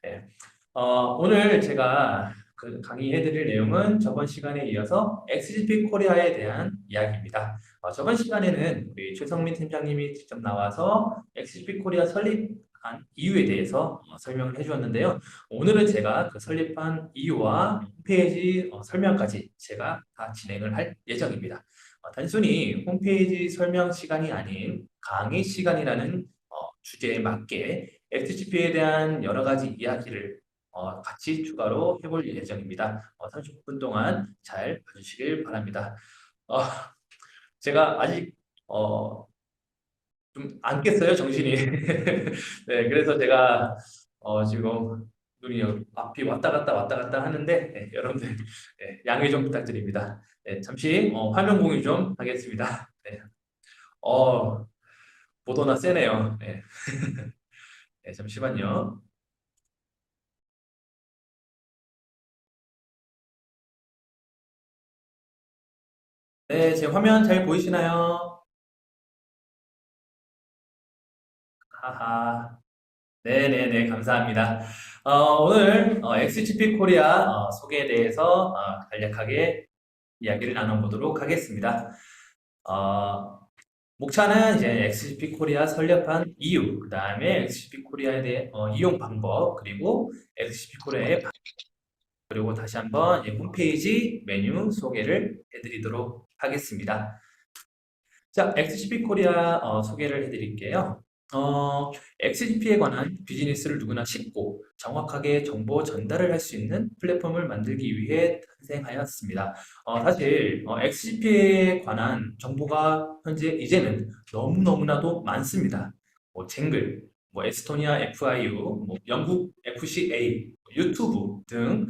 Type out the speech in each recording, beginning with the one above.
네. 오늘 제가 강의해드릴 내용은 저번 시간에 이어서 XGP 코리아에 대한 이야기입니다. 저번 시간에는 우리 최성민 팀장님이 직접 나와서 XGP 코리아 설립한 이유에 대해서 설명을 해주었는데요. 오늘은 제가 그 설립한 이유와 홈페이지 설명까지 제가 다 진행을 할 예정입니다. 단순히 홈페이지 설명 시간이 아닌 강의 시간이라는 주제에 맞게 XGP에 대한 여러 가지 이야기를 같이 추가로 해볼 예정입니다. 30분 동안 잘 봐주시길 바랍니다. 어, 제가 아직 좀 안 깼어요, 정신이. 네, 그래서 제가 지금 눈이 앞이 왔다 갔다 하는데 여러분들 양해 좀 부탁드립니다. 네, 잠시 화면 공유 좀 하겠습니다. 네, 어, 보도나 세네요. 네, 네, 잠시만요. 네, 제 화면 잘 보이시나요? 하하. 네네네, 감사합니다. 오늘 XGP 코리아 소개에 대해서 간략하게 이야기를 나눠보도록 하겠습니다. 어, 목차는 이제 XGP 코리아 설립한 이유, 그 다음에 XGP 코리아에 대해 이용 방법, 그리고 XGP 코리아의 그리고 다시 한번 이 홈페이지 메뉴 소개를 해드리도록 하겠습니다. 자, XGP 코리아 소개를 해드릴게요. XGP에 관한 비즈니스를 누구나 쉽고 정확하게 정보 전달을 할 수 있는 플랫폼을 만들기 위해 탄생하였습니다. 사실 XGP에 관한 정보가 현재 이제는 너무너무나도 많습니다. 뭐 쟁글, 뭐 에스토니아 FIU, 뭐 영국 FCA, 유튜브 등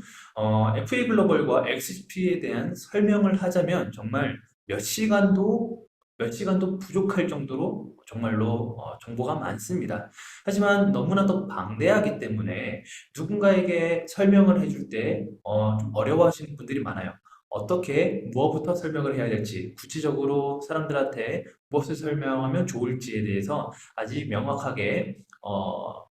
FA 글로벌과 XGP에 대한 설명을 하자면 정말 몇 시간도 몇 시간도 부족할 정도로 정말로 정보가 많습니다. 하지만 너무나도 방대하기 때문에 누군가에게 설명을 해줄 때 좀 어려워하시는 분들이 많아요. 어떻게 무엇부터 설명을 해야 될지, 구체적으로 사람들한테 무엇을 설명하면 좋을지에 대해서 아직 명확하게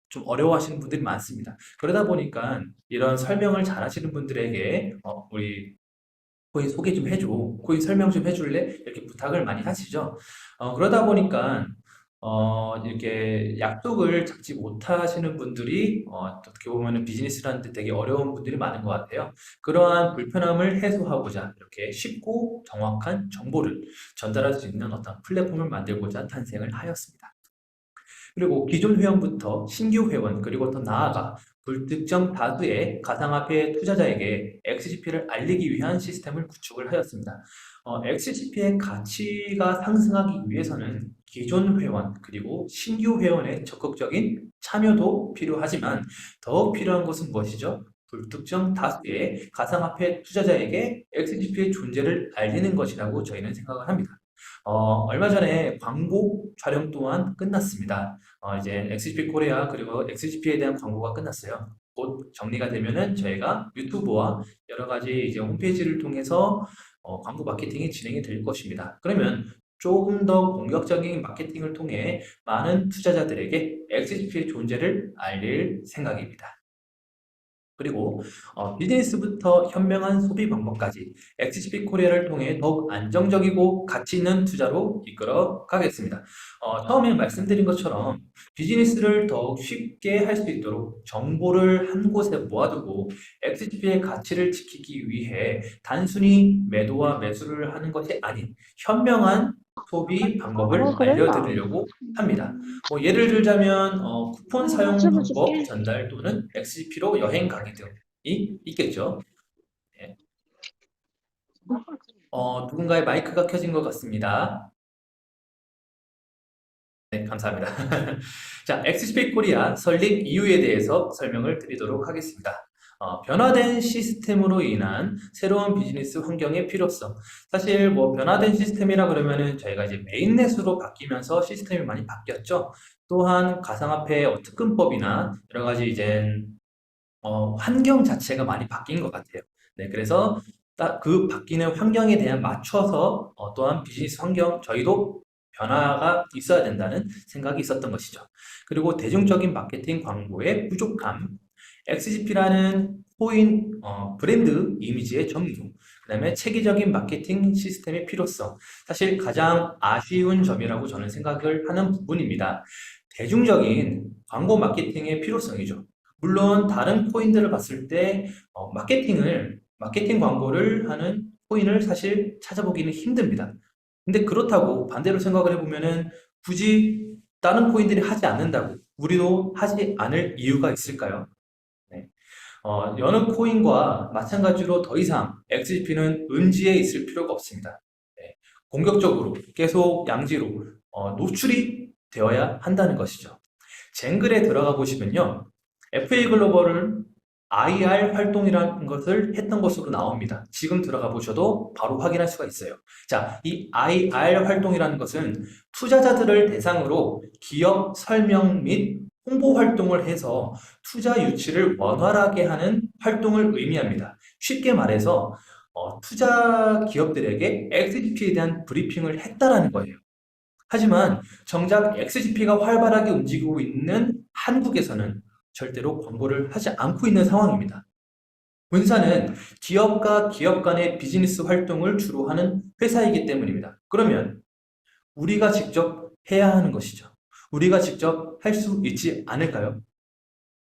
좀 어려워하시는 분들이 많습니다. 그러다 보니까 이런 설명을 잘 하시는 분들에게 우리 코인 소개 좀 해줘. 코인 설명 좀 해줄래? 이렇게 부탁을 많이 하시죠. 그러다 보니까 이렇게 약속을 잡지 못하시는 분들이 어떻게 보면 비즈니스를 하는데 되게 어려운 분들이 많은 것 같아요. 그러한 불편함을 해소하고자 이렇게 쉽고 정확한 정보를 전달할 수 있는 어떤 플랫폼을 만들고자 탄생을 하였습니다. 그리고 기존 회원부터 신규 회원, 그리고 더 나아가 불특정 다수의 가상화폐 투자자에게 XGP를 알리기 위한 시스템을 구축을 하였습니다. XGP의 가치가 상승하기 위해서는 기존 회원, 그리고 신규 회원의 적극적인 참여도 필요하지만 더욱 필요한 것은 무엇이죠? 불특정 다수의 가상화폐 투자자에게 XGP의 존재를 알리는 것이라고 저희는 생각을 합니다. 얼마 전에 광고 촬영 또한 끝났습니다. 이제 XGP 코리아 그리고 XGP에 대한 광고가 끝났어요. 곧 정리가 되면은 저희가 유튜브와 여러 가지 이제 홈페이지를 통해서 광고 마케팅이 진행이 될 것입니다. 그러면 조금 더 공격적인 마케팅을 통해 많은 투자자들에게 XGP의 존재를 알릴 생각입니다. 그리고 비즈니스부터 현명한 소비 방법까지 XGP 코리아를 통해 더욱 안정적이고 가치 있는 투자로 이끌어 가겠습니다. 처음에 말씀드린 것처럼 비즈니스를 더욱 쉽게 할 수 있도록 정보를 한 곳에 모아두고 XGP의 가치를 지키기 위해 단순히 매도와 매수를 하는 것이 아닌 현명한 소비 방법을 그랬나? 알려드리려고 합니다. 예를 들자면 쿠폰 사용 유튜브 방법 줄게. 전달 또는 XGP로 여행 가기 등이 있겠죠. 예. 누군가의 마이크가 켜진 것 같습니다. 네, 감사합니다. 자, XGP 코리아 설립 이유에 대해서 설명을 드리도록 하겠습니다. 변화된 시스템으로 인한 새로운 비즈니스 환경의 필요성. 사실 뭐 변화된 시스템이라 그러면은 저희가 이제 메인넷으로 바뀌면서 시스템이 많이 바뀌었죠. 또한 가상화폐 특근법이나 여러 가지 이제 환경 자체가 많이 바뀐 것 같아요. 네, 그래서 딱 그 바뀌는 환경에 대한 맞춰서 또한 비즈니스 환경, 저희도 변화가 있어야 된다는 생각이 있었던 것이죠. 그리고 대중적인 마케팅 광고의 부족함, XGP라는 코인 브랜드 이미지의 전무, 그 다음에 체계적인 마케팅 시스템의 필요성, 사실 가장 아쉬운 점이라고 저는 생각을 하는 부분입니다. 대중적인 광고 마케팅의 필요성이죠. 물론 다른 코인들을 봤을 때 마케팅 광고를 하는 코인을 사실 찾아보기는 힘듭니다. 근데 그렇다고 반대로 생각을 해보면은 굳이 다른 코인들이 하지 않는다고 우리도 하지 않을 이유가 있을까요? 네. 여느 코인과 마찬가지로 더 이상 XGP는 음지에 있을 필요가 없습니다. 네. 공격적으로 계속 양지로 노출이 되어야 한다는 것이죠. 쟁글에 들어가 보시면요. FA 글로벌은 IR 활동이라는 것을 했던 것으로 나옵니다. 지금 들어가 보셔도 바로 확인할 수가 있어요. 자, 이 IR 활동이라는 것은 투자자들을 대상으로 기업 설명 및 홍보 활동을 해서 투자 유치를 원활하게 하는 활동을 의미합니다. 쉽게 말해서 투자 기업들에게 XGP에 대한 브리핑을 했다라는 거예요. 하지만 정작 XGP가 활발하게 움직이고 있는 한국에서는 절대로 광고를 하지 않고 있는 상황입니다. 본사는 기업과 기업 간의 비즈니스 활동을 주로 하는 회사이기 때문입니다. 그러면 우리가 직접 해야 하는 것이죠. 우리가 직접 할 수 있지 않을까요?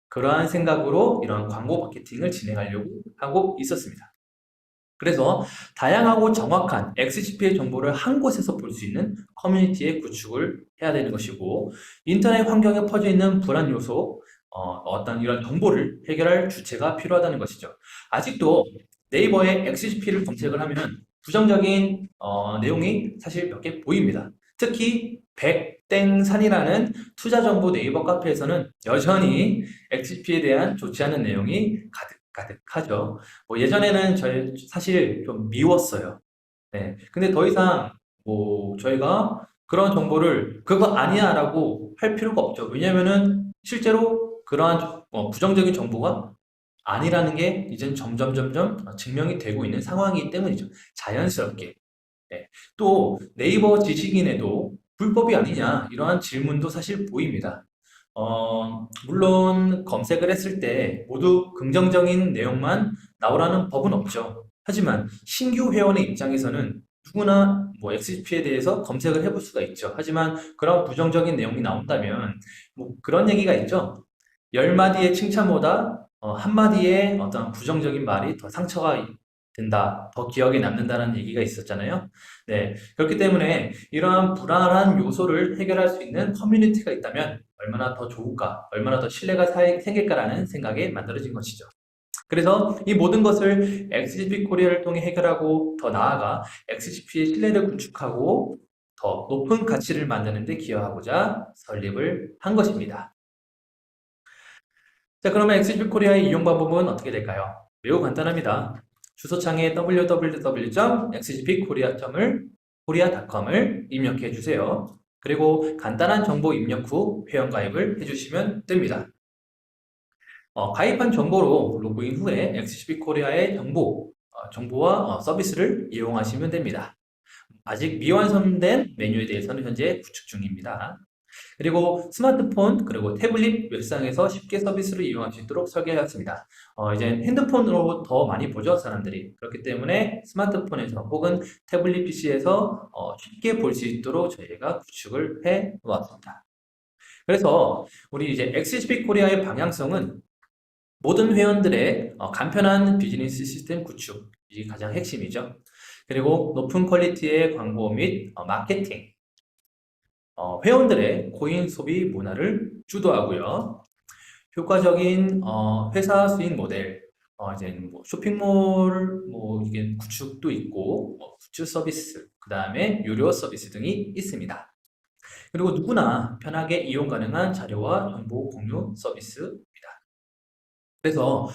그러한 생각으로 이러한 광고 마케팅을 진행하려고 하고 있었습니다. 그래서 다양하고 정확한 XGP의 정보를 한 곳에서 볼 수 있는 커뮤니티의 구축을 해야 되는 것이고, 인터넷 환경에 퍼져 있는 불안 요소, 어떤 이런 정보를 해결할 주체가 필요하다는 것이죠. 아직도 네이버에 XGP를 검색을 하면 부정적인 내용이 사실 몇 개 보입니다. 특히 백땡산이라는 투자정보 네이버 카페에서는 여전히 XGP에 대한 좋지 않은 내용이 가득하죠. 뭐 예전에는 저희 사실 좀 미웠어요. 네. 근데 더 이상 뭐 저희가 그런 정보를 그거 아니야라고 할 필요가 없죠. 왜냐면은 실제로 그러한 부정적인 정보가 아니라는 게 이젠 점점 증명이 되고 있는 상황이기 때문이죠. 자연스럽게. 네. 또 네이버 지식인에도 불법이 아니냐 이러한 질문도 사실 보입니다. 물론 검색을 했을 때 모두 긍정적인 내용만 나오라는 법은 없죠. 하지만 신규 회원의 입장에서는 누구나 뭐 XGP에 대해서 검색을 해볼 수가 있죠. 하지만 그런 부정적인 내용이 나온다면 뭐 그런 얘기가 있죠. 10마디의 칭찬보다 한마디의 어떤 부정적인 말이 더 상처가 된다, 더 기억에 남는다는 얘기가 있었잖아요. 네, 그렇기 때문에 이러한 불안한 요소를 해결할 수 있는 커뮤니티가 있다면 얼마나 더 좋을까, 얼마나 더 신뢰가 생길까라는 생각에 만들어진 것이죠. 그래서 이 모든 것을 XGP 코리아를 통해 해결하고 더 나아가 XGP의 신뢰를 구축하고 더 높은 가치를 만드는 데 기여하고자 설립을 한 것입니다. 자, 그러면 XGP 코리아의 이용 방법은 어떻게 될까요? 매우 간단합니다. 주소창에 www.xgpkorea.com을 입력해 주세요. 그리고 간단한 정보 입력 후 회원가입을 해주시면 됩니다. 가입한 정보로 로그인 후에 XGP 코리아의 정보와 서비스를 이용하시면 됩니다. 아직 미완성된 메뉴에 대해서는 현재 구축 중입니다. 그리고 스마트폰 그리고 태블릿 웹상에서 쉽게 서비스를 이용할 수 있도록 설계하였습니다. 이제 핸드폰으로 더 많이 보죠, 사람들이. 그렇기 때문에 스마트폰에서 혹은 태블릿 PC에서 쉽게 볼 수 있도록 저희가 구축을 해 놓았습니다. 그래서 우리 이제 XGP 코리아의 방향성은 모든 회원들의 간편한 비즈니스 시스템 구축이 가장 핵심이죠. 그리고 높은 퀄리티의 광고 및 마케팅, 회원들의 코인 소비 문화를 주도하고요. 효과적인 회사 수익 모델, 이제 뭐 쇼핑몰 이게 구축도 있고 굿즈 서비스, 그 다음에 유료 서비스 등이 있습니다. 그리고 누구나 편하게 이용 가능한 자료와 정보 공유 서비스입니다. 그래서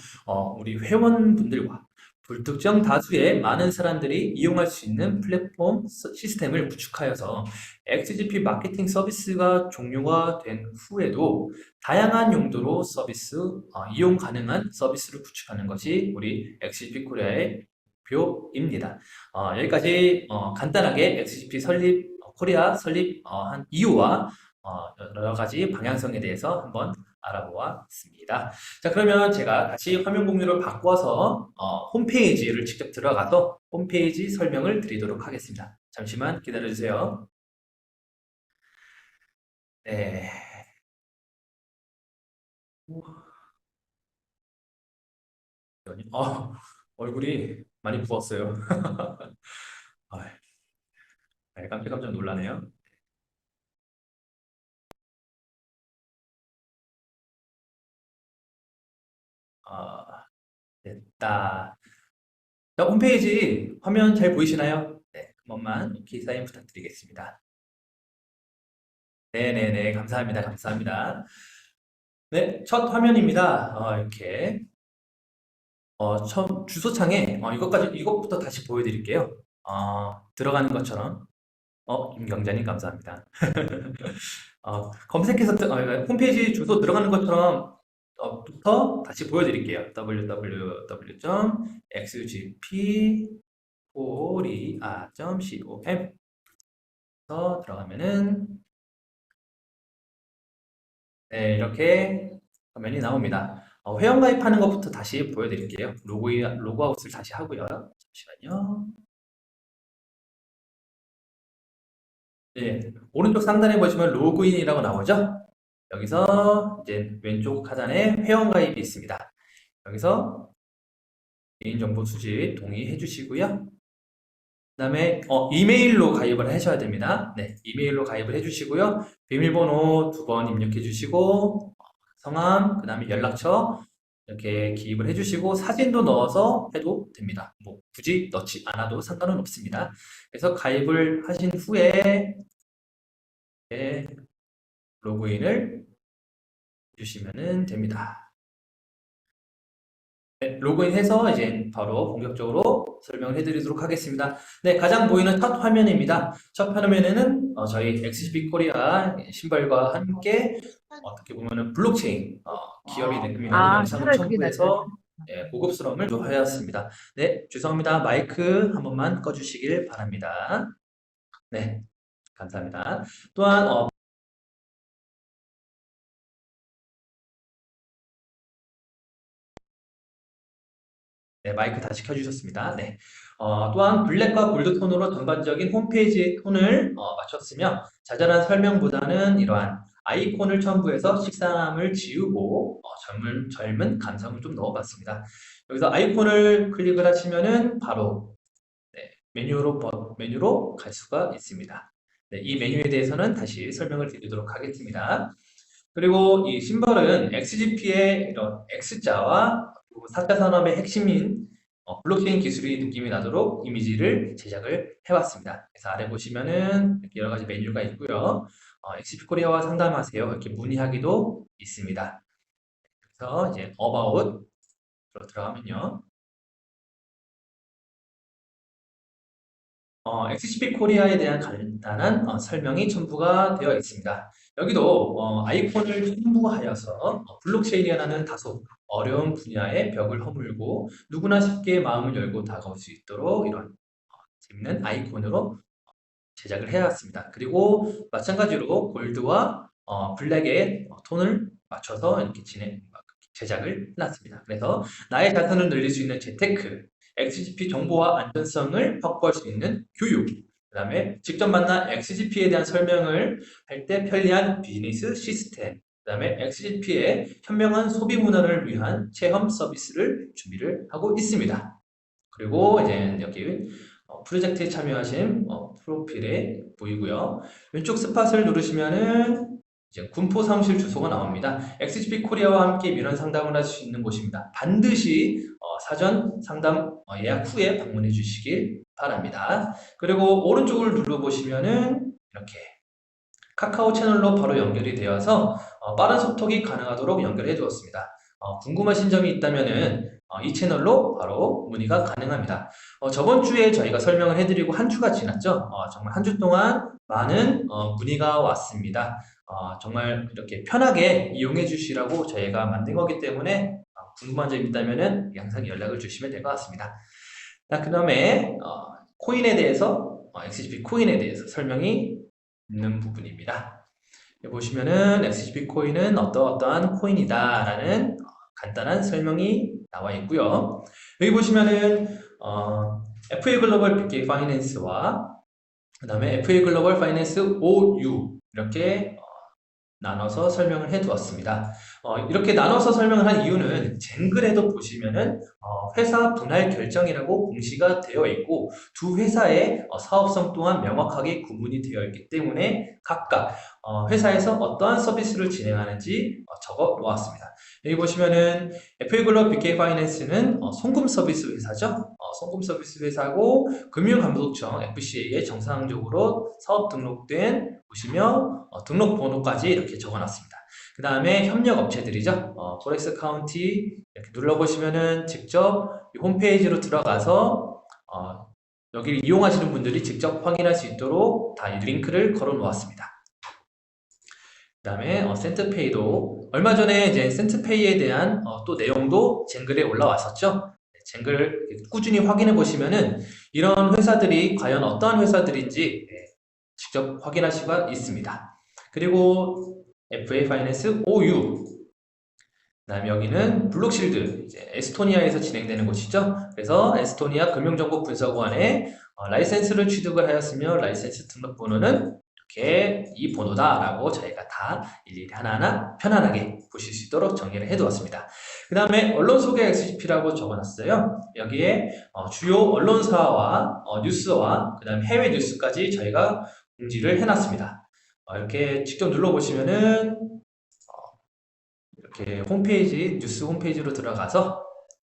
우리 회원분들과 불특정 다수의 많은 사람들이 이용할 수 있는 플랫폼 시스템을 구축하여서 XGP 마케팅 서비스가 종료가 된 후에도 다양한 용도로 이용 가능한 서비스를 구축하는 것이 우리 XGP 코리아의 목표입니다. 여기까지 간단하게 XGP 코리아 설립한 이유와 여러 가지 방향성에 대해서 한번 알아보았습니다. 자, 그러면 제가 다시 화면 공유를 바꿔서 홈페이지를 직접 들어가서 홈페이지 설명을 드리도록 하겠습니다. 잠시만 기다려주세요. 네. 얼굴이 많이 부었어요. 아, 네, 깜짝 놀라네요. 아, 됐다. 자, 홈페이지 화면 잘 보이시나요? 네, 한 번만 오케이 사인 부탁드리겠습니다. 네네네, 감사합니다. 감사합니다. 네, 첫 화면입니다. 이렇게 처음 주소창에 이것부터 다시 보여드릴게요. 들어가는 것처럼 김경자님 감사합니다. 검색해서 홈페이지 주소 들어가는 것처럼 부터 다시 보여드릴게요. www.xgpkorea.com 들어가면은 네, 이렇게 화면이 나옵니다. 회원가입하는 것부터 다시 보여드릴게요. 로그아웃을 다시 하고요. 잠시만요. 네, 오른쪽 상단에 보시면 로그인이라고 나오죠? 여기서 이제 왼쪽 하단에 회원가입이 있습니다. 여기서 개인정보 수집 동의해 주시고요. 그 다음에 이메일로 가입을 하셔야 됩니다. 네, 이메일로 가입을 해주시고요. 비밀번호 2번 입력해 주시고 성함, 그 다음에 연락처 이렇게 기입을 해주시고 사진도 넣어서 해도 됩니다. 뭐 굳이 넣지 않아도 상관은 없습니다. 그래서 가입을 하신 후에 로그인을 해주시면 됩니다. 네, 로그인해서 이제 바로 본격적으로 설명을 해드리도록 하겠습니다. 네, 가장 보이는 첫 화면입니다. 첫 화면에는 저희 XGP 코리아 신발과 함께 어떻게 보면은 블록체인 기업이 의미하는 영상을 첨부해서 고급스러움을 조하였습니다. 네, 죄송합니다. 마이크 한 번만 꺼주시길 바랍니다. 네, 감사합니다. 또한 네, 마이크 다시 켜주셨습니다. 네. 또한 블랙과 골드 톤으로 전반적인 홈페이지의 톤을 맞췄으며 자잘한 설명보다는 이러한 아이콘을 첨부해서 식상함을 지우고 젊은 감성을 좀 넣어봤습니다. 여기서 아이콘을 클릭을 하시면은 바로 네, 메뉴로 갈 수가 있습니다. 네, 이 메뉴에 대해서는 다시 설명을 드리도록 하겠습니다. 그리고 이 심벌은 XGP의 이런 X자와 4차 산업의 핵심인 블록체인 기술이 느낌이 나도록 이미지를 제작을 해왔습니다. 그래서 아래 보시면은 이렇게 여러 가지 메뉴가 있고요. XGP 코리아와 상담하세요. 이렇게 문의하기도 있습니다. 그래서 이제 About 들어가면요. XCP 코리아에 대한 간단한 설명이 첨부가 되어 있습니다. 여기도 아이콘을 첨부하여서 블록체인이라는 다소 어려운 분야의 벽을 허물고 누구나 쉽게 마음을 열고 다가올 수 있도록 이런 재밌는 아이콘으로 제작을 해왔습니다. 그리고 마찬가지로 골드와 블랙의 톤을 맞춰서 이렇게 제작을 해놨습니다. 그래서 나의 자산을 늘릴 수 있는 재테크, XGP 정보와 안전성을 확보할 수 있는 교육, 그 다음에 직접 만나 XGP에 대한 설명을 할 때 편리한 비즈니스 시스템, 그 다음에 XGP의 현명한 소비 문화를 위한 체험 서비스를 준비를 하고 있습니다. 그리고 이제 여기 프로젝트에 참여하신 프로필에 보이고요. 왼쪽 스팟을 누르시면은 이제 군포 사무실 주소가 나옵니다. XGP 코리아와 함께 민원 상담을 할 수 있는 곳입니다. 반드시 사전 상담 예약 후에 방문해 주시길 바랍니다. 그리고 오른쪽을 눌러보시면은 이렇게 카카오 채널로 바로 연결이 되어서 빠른 소통이 가능하도록 연결해 두었습니다. 궁금하신 점이 있다면은 이 채널로 바로 문의가 가능합니다. 저번 주에 저희가 설명을 해드리고 한 주가 지났죠. 정말 한 주 동안 많은 문의가 왔습니다. 정말 이렇게 편하게 이용해 주시라고 저희가 만든 거기 때문에 궁금한 점 있다면은 항상 연락을 주시면 될 것 같습니다. 그 다음에 코인에 대해서 XGP 코인에 대해서 설명이 있는 부분입니다. 여기 보시면은 XGP 코인은 어떠한 코인이다라는 간단한 설명이 나와 있고요. 여기 보시면은 FA 글로벌 빅게임 파이낸스와 그 다음에 FA 글로벌 파이낸스 OU 이렇게 나눠서 설명을 해 두었습니다. 이렇게 나눠서 설명을 한 이유는 쟁글에도 보시면은 회사 분할 결정이라고 공시가 되어 있고 두 회사의 사업성 또한 명확하게 구분이 되어 있기 때문에 각각 회사에서 어떠한 서비스를 진행하는지 적어 놓았습니다. 여기 보시면은 FA 글로벌 BK 파이낸스는 송금 서비스 회사죠. 송금 서비스 회사고 금융감독청 FCA에 정상적으로 사업 등록된 곳이며 등록 번호까지 이렇게 적어놨습니다. 그 다음에 협력 업체들이죠. 포렉스 카운티 이렇게 눌러보시면은 직접 이 홈페이지로 들어가서 여기를 이용하시는 분들이 직접 확인할 수 있도록 다 이 링크를 걸어 놓았습니다. 그 다음에 센트페이도 얼마 전에 이제 센트페이에 대한 또 내용도 쟁글에 올라왔었죠. 쟁글 꾸준히 확인해 보시면은 이런 회사들이 과연 어떠한 회사들인지 직접 확인할 수가 있습니다. 그리고 FA 파이낸스 OU 그 다음에 여기는 블록실드 이제 에스토니아에서 진행되는 곳이죠. 그래서 에스토니아 금융정보분석원에 라이센스를 취득을 하였으며 라이센스 등록번호는 이렇게 이 번호다라고 저희가 다 일일이 하나하나 편안하게 보실 수 있도록 정리를 해두었습니다. 그 다음에 언론 소개 XGP라고 적어놨어요. 여기에 주요 언론사와 뉴스와 그 다음에 해외 뉴스까지 저희가 공지를 해놨습니다. 이렇게 직접 눌러보시면은 이렇게 홈페이지, 뉴스 홈페이지로 들어가서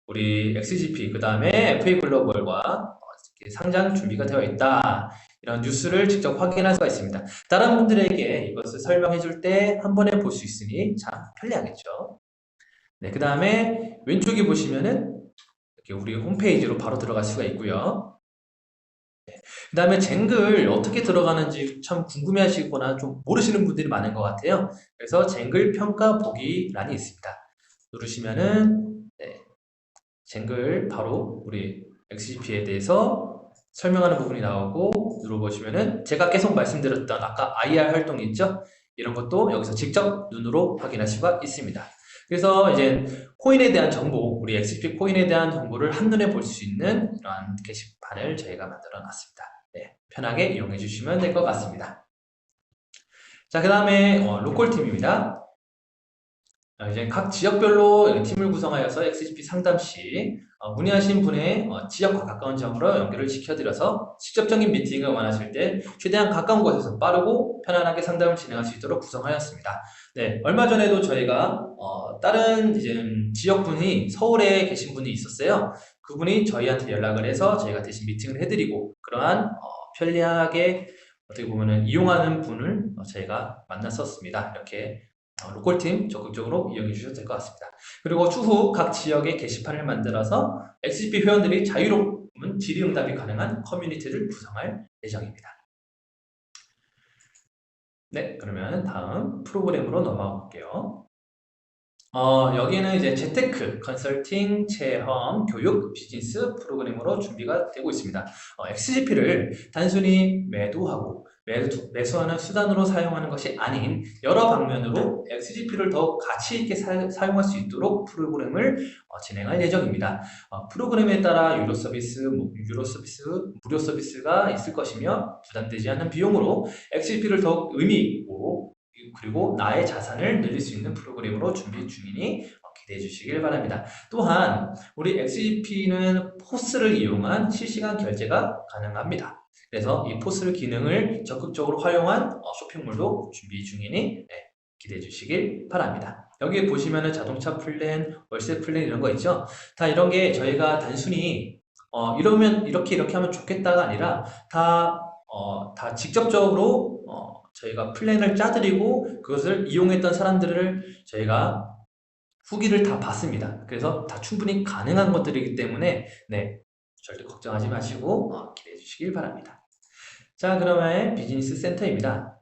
우리 XGP, 그 다음에 FA 글로벌과 상장 준비가 되어 있다. 이런 뉴스를 직접 확인할 수가 있습니다. 다른 분들에게 이것을 설명해 줄 때 한 번에 볼 수 있으니 참 편리하겠죠. 네, 그 다음에 왼쪽에 보시면은 이렇게 우리 홈페이지로 바로 들어갈 수가 있고요. 그 다음에 쟁글 어떻게 들어가는지 참 궁금해 하시거나 좀 모르시는 분들이 많은 것 같아요. 그래서 쟁글 평가 보기란이 있습니다. 누르시면은 쟁글 바로 우리 XGP에 대해서 설명하는 부분이 나오고 눌러보시면은 제가 계속 말씀드렸던 아까 IR 활동 있죠? 이런 것도 여기서 직접 눈으로 확인할 수가 있습니다. 그래서 이제 코인에 대한 정보, 우리 XGP 코인에 대한 정보를 한눈에 볼 수 있는 이러한 게시판을 저희가 만들어 놨습니다. 네, 편하게 이용해 주시면 될 것 같습니다. 자, 그 다음에 로컬 팀입니다. 이제 각 지역별로 팀을 구성하여서 XGP 상담 시 문의하신 분의 지역과 가까운 점으로 연결을 시켜드려서 직접적인 미팅을 원하실 때 최대한 가까운 곳에서 빠르고 편안하게 상담을 진행할 수 있도록 구성하였습니다. 네, 얼마 전에도 저희가 다른 이제 지역분이 서울에 계신 분이 있었어요. 그분이 저희한테 연락을 해서 저희가 대신 미팅을 해드리고 그러한 편리하게 어떻게 보면은 이용하는 분을 저희가 만났었습니다. 이렇게 로컬팀 적극적으로 이용해 주셔도 될 것 같습니다. 그리고 추후 각 지역의 게시판을 만들어서 XGP 회원들이 자유로운 질의응답이 가능한 커뮤니티를 구성할 예정입니다. 네, 그러면 다음 프로그램으로 넘어가 볼게요. 여기는 이제 재테크, 컨설팅, 체험, 교육, 비즈니스 프로그램으로 준비가 되고 있습니다. XGP를 단순히 매도하고 매수하는 수단으로 사용하는 것이 아닌 여러 방면으로 XGP를 더욱 가치 있게 사용할 수 있도록 프로그램을 진행할 예정입니다. 프로그램에 따라 유료 서비스, 무료 서비스가 있을 것이며 부담되지 않는 비용으로 XGP를 더욱 의미 있고 그리고 나의 자산을 늘릴 수 있는 프로그램으로 준비 중이니 기대해 주시길 바랍니다. 또한 우리 XGP는 포스를 이용한 실시간 결제가 가능합니다. 그래서 이 포스 기능을 적극적으로 활용한 쇼핑몰도 준비 중이니 기대해 주시길 바랍니다. 여기 보시면은 자동차 플랜, 월세 플랜 이런 거 있죠? 다 이런 게 저희가 단순히 이러면 이렇게 하면 좋겠다가 아니라 다 직접적으로 저희가 플랜을 짜드리고 그것을 이용했던 사람들을 저희가 후기를 다 봤습니다. 그래서 다 충분히 가능한 것들이기 때문에 네, 절대 걱정하지 마시고 기대해 주시길 바랍니다. 자, 그러면 비즈니스 센터입니다.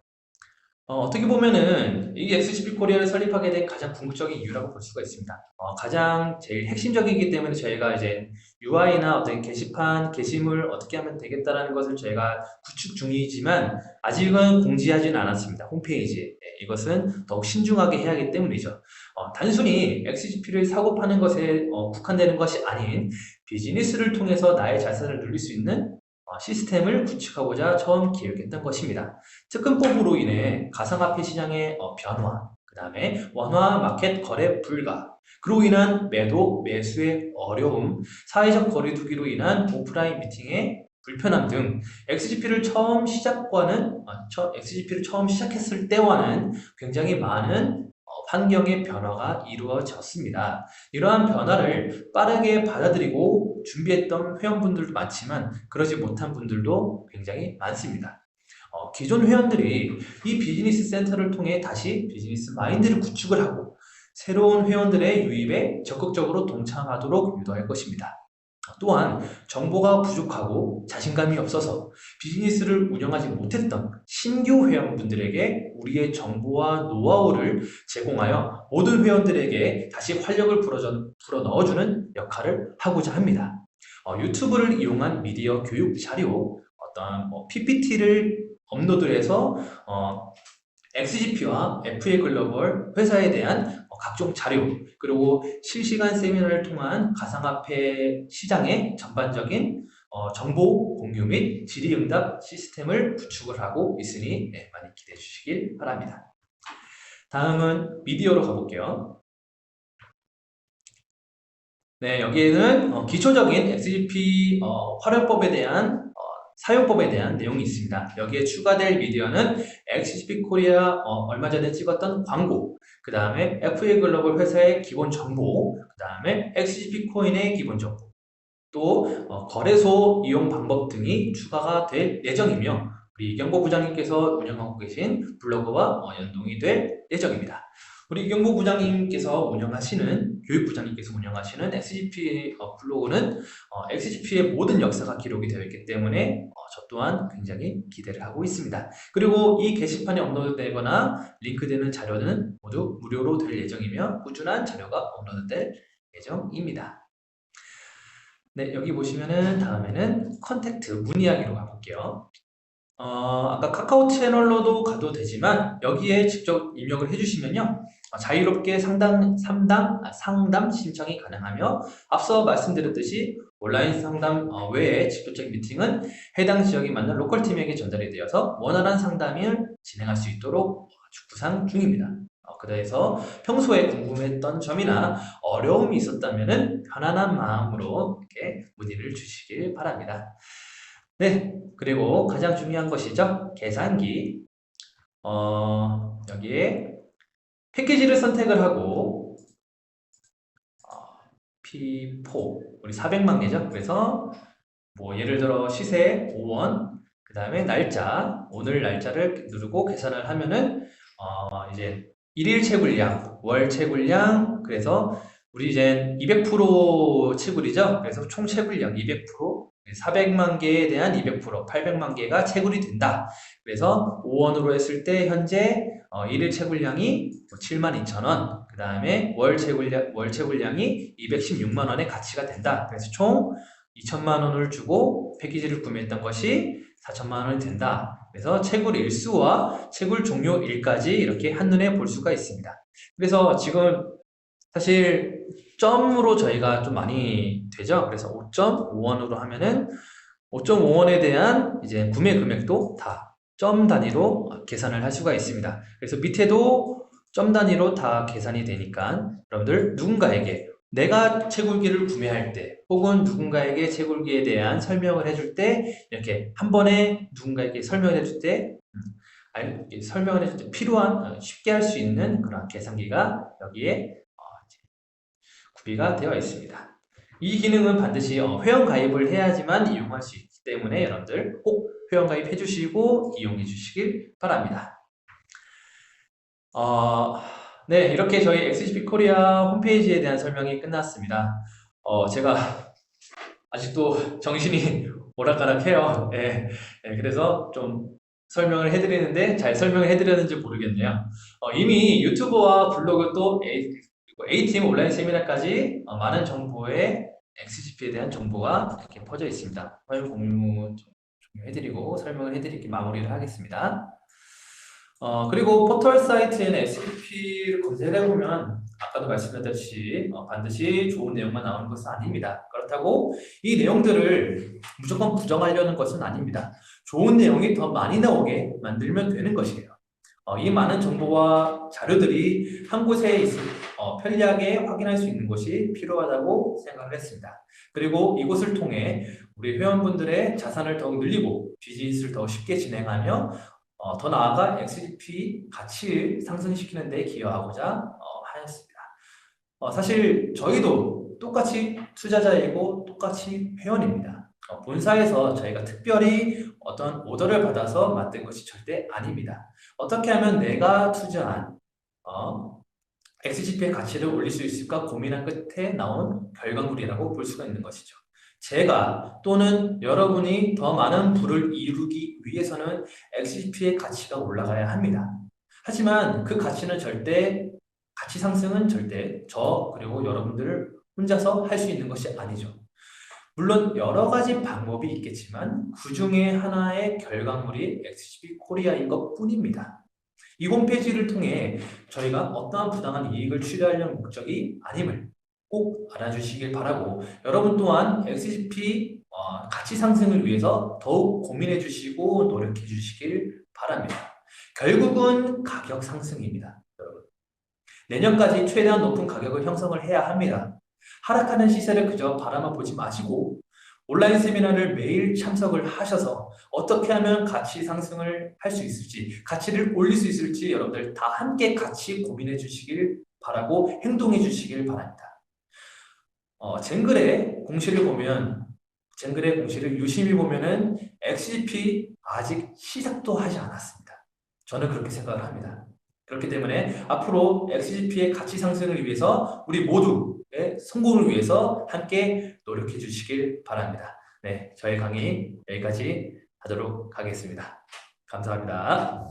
어떻게 보면은 이 XGP 코리아를 설립하게 된 가장 궁극적인 이유라고 볼 수가 있습니다. 가장 제일 핵심적이기 때문에 저희가 이제 UI나 어떤 게시판, 게시물 어떻게 하면 되겠다라는 것을 저희가 구축 중이지만 아직은 공지하지는 않았습니다. 홈페이지에. 이것은 더욱 신중하게 해야 하기 때문이죠. 단순히 XGP를 사고 파는 것에 국한되는 것이 아닌 비즈니스를 통해서 나의 자산을 늘릴 수 있는 시스템을 구축하고자 처음 기획했던 것입니다. 특근법으로 인해 가상화폐 시장의 변화, 그 다음에 원화 마켓 거래 불가, 그로 인한 매도, 매수의 어려움, 사회적 거리두기로 인한 오프라인 미팅의 불편함 등 XGP를 처음 시작했을 때와는 굉장히 많은 환경의 변화가 이루어졌습니다. 이러한 변화를 빠르게 받아들이고 준비했던 회원분들도 많지만 그러지 못한 분들도 굉장히 많습니다. 기존 회원들이 이 비즈니스 센터를 통해 다시 비즈니스 마인드를 구축을 하고 새로운 회원들의 유입에 적극적으로 동참하도록 유도할 것입니다. 또한 정보가 부족하고 자신감이 없어서 비즈니스를 운영하지 못했던 신규 회원분들에게 우리의 정보와 노하우를 제공하여 모든 회원들에게 다시 활력을 불어 넣어주는 역할을 하고자 합니다. 유튜브를 이용한 미디어 교육 자료, 어떤 PPT를 업로드해서 XGP와 FA 글로벌 회사에 대한 각종 자료, 그리고 실시간 세미나를 통한 가상화폐 시장의 전반적인 정보 공유 및 질의응답 시스템을 구축을 하고 있으니 많이 기대해 주시길 바랍니다. 다음은 미디어로 가볼게요. 네, 여기에는 기초적인 XGP 활용법에 대한 사용법에 대한 내용이 있습니다. 여기에 추가될 미디어는 XGP 코리아 얼마 전에 찍었던 광고, 그 다음에 FA 글로벌 회사의 기본 정보, 그 다음에 XGP 코인의 기본 정보, 또 거래소 이용 방법 등이 추가가 될 예정이며 우리 이경보 부장님께서 운영하고 계신 블로그와 연동이 될 예정입니다. 우리 이경보 부장님께서 운영하시는 교육부장님께서 운영하시는 XGP 블로그는 XGP의 모든 역사가 기록이 되어 있기 때문에 저 또한 굉장히 기대를 하고 있습니다. 그리고 이 게시판에 업로드되거나 링크되는 자료는 모두 무료로 될 예정이며 꾸준한 자료가 업로드될 예정입니다. 네, 여기 보시면은 다음에는 컨택트 문의하기로 가볼게요. 아까 카카오 채널로도 가도 되지만 여기에 직접 입력을 해주시면요. 자유롭게 상담 신청이 가능하며 앞서 말씀드렸듯이 온라인 상담 외에 직접적 미팅은 해당 지역에 맞는 로컬팀에게 전달이 되어서 원활한 상담을 진행할 수 있도록 구상 중입니다. 그래서 평소에 궁금했던 점이나 어려움이 있었다면 편안한 마음으로 이렇게 문의를 주시길 바랍니다. 네, 그리고 가장 중요한 것이죠. 계산기. 여기에 패키지를 선택을 하고 P4 우리 400만 개죠. 그래서 뭐 예를 들어 시세 5원, 그 다음에 날짜, 오늘 날짜를 누르고 계산을 하면은 이제 일일 채굴량, 월 채굴량, 그래서 우리 이제 200% 채굴이죠. 그래서 총 채굴량 200%, 400만 개에 대한 200%, 800만 개가 채굴이 된다. 그래서 5원으로 했을 때 현재 일일 채굴량이 72,000원, 그 다음에 월 채굴량이 216만 원의 가치가 된다. 그래서 총 2천만 원을 주고 패키지를 구매했던 것이 4천만 원이 된다. 그래서 채굴 일수와 채굴 종료일까지 이렇게 한눈에 볼 수가 있습니다. 그래서 지금 사실 점으로 저희가 좀 많이 되죠. 그래서 5.5원으로 하면은 5.5원에 대한 이제 구매 금액도 다 점 단위로 계산을 할 수가 있습니다. 그래서 밑에도 점 단위로 다 계산이 되니까 여러분들 누군가에게 내가 채굴기를 구매할 때 혹은 누군가에게 채굴기에 대한 설명을 해줄 때 이렇게 한 번에 누군가에게 설명을 해줄 때 설명을 해줄 때 필요한 쉽게 할 수 있는 그런 계산기가 여기에 구비가 되어 있습니다. 이 기능은 반드시 회원 가입을 해야지만 이용할 수 있기 때문에 여러분들 꼭 회원 가입해 주시고 이용해 주시길 바랍니다. 네, 이렇게 저희 XGP 코리아 홈페이지에 대한 설명이 끝났습니다. 제가 아직도 정신이 오락가락해요. 네, 그래서 좀 설명을 해드리는데 잘 설명을 해드렸는지 모르겠네요. 이미 유튜브와 블로그 또 A팀 온라인 세미나까지 많은 정보에 XGP에 대한 정보가 이렇게 퍼져 있습니다. 화면 공유 좀 해드리고 설명을 해드리기 마무리를 하겠습니다. 그리고 포털 사이트에는 XGP를 검색해보면 아까도 말씀드렸듯이 반드시 좋은 내용만 나오는 것은 아닙니다. 그렇다고 이 내용들을 무조건 부정하려는 것은 아닙니다. 좋은 내용이 더 많이 나오게 만들면 되는 것이에요. 이 많은 정보와 자료들이 한 곳에 편리하게 확인할 수 있는 것이 필요하다고 생각을 했습니다. 그리고 이곳을 통해 우리 회원분들의 자산을 더욱 늘리고 비즈니스를 더 쉽게 진행하며 더 나아가 XGP 가치를 상승시키는 데 기여하고자 하였습니다. 사실 저희도 똑같이 투자자이고 똑같이 회원입니다. 본사에서 저희가 특별히 어떤 오더를 받아서 만든 것이 절대 아닙니다. 어떻게 하면 내가 투자한 XGP의 가치를 올릴 수 있을까 고민한 끝에 나온 결과물이라고 볼 수가 있는 것이죠. 제가 또는 여러분이 더 많은 부를 이루기 위해서는 XGP의 가치가 올라가야 합니다. 하지만 그 가치는 가치 상승은 절대 저 그리고 여러분들을 혼자서 할 수 있는 것이 아니죠. 물론 여러 가지 방법이 있겠지만 그 중에 하나의 결과물이 XGP 코리아인 것 뿐입니다. 이 홈페이지를 통해 저희가 어떠한 부당한 이익을 취하려는 목적이 아님을 꼭 알아주시길 바라고 여러분 또한 XGP 가치 상승을 위해서 더욱 고민해 주시고 노력해 주시길 바랍니다. 결국은 가격 상승입니다. 여러분. 내년까지 최대한 높은 가격을 형성을 해야 합니다. 하락하는 시세를 그저 바라만 보지 마시고 온라인 세미나를 매일 참석을 하셔서 어떻게 하면 가치 상승을 할 수 있을지, 가치를 올릴 수 있을지 여러분들 다 함께 같이 고민해 주시길 바라고 행동해 주시길 바랍니다. 젠글의 공시를 보면, 젠글의 공시를 유심히 보면은 XGP 아직 시작도 하지 않았습니다. 저는 그렇게 생각을 합니다. 그렇기 때문에 앞으로 XGP의 가치 상승을 위해서 우리 모두의 성공을 위해서 함께 노력해 주시길 바랍니다. 네, 저희 강의 여기까지 하도록 하겠습니다. 감사합니다.